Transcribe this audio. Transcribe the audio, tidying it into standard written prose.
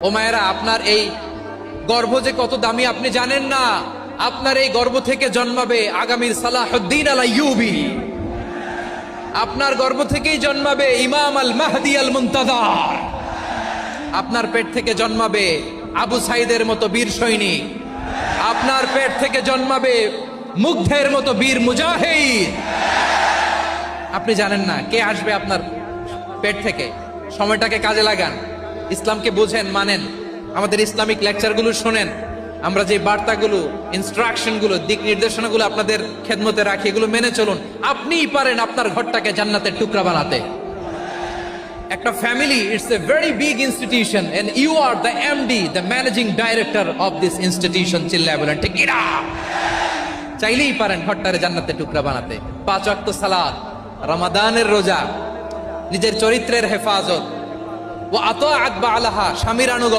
ও মায়েরা, আপনার এই গর্ভ যে কত দামি আপনি জানেন না। আপনার এই গর্ভ থেকে জন্মাবে আগামীর সালাহুদ্দিন আল আইয়ুবী। আপনার গর্ভ থেকেই জন্মাবে ইমাম আল মাহদি আল মুনতাজার। আপনার পেট থেকে জন্মাবে আবু সাইদের মতো বীর সৈনিক। আপনার পেট থেকে জন্মাবে মুগ্ধের মতো বীর মুজাহিদ। আপনি জানেন না কে আসবে আপনার পেট থেকে। সময়টাকে কাজে লাগান, ইসলামকে বুঝেন, মানেন, আমাদের ইসলামিক লেকচারগুলো শোনেন। আমরা যে বার্তাগুলো, ইনস্ট্রাকশনগুলো, দিক নির্দেশনাগুলো আপনাদের খেদমতে রাখি, এগুলো মেনে চলুন। আপনিই পারেন আপনার ঘরটাকে জান্নাতের টুকরা বানাতে। একটা family, it's a very big institution and you are the MD, the managing director of this institution. চিল্লায় বলেন ঠিক কিনা? চাইলেই পারেন ঘরটারে জান্নাতের টুকরা বানাতে। 5 ওয়াক্ত সালাত, রমাদানের রোজা, নিজের চরিত্রের হেফাজত, ও আতাআত বালাহা, স্বামীর আনুগত্য।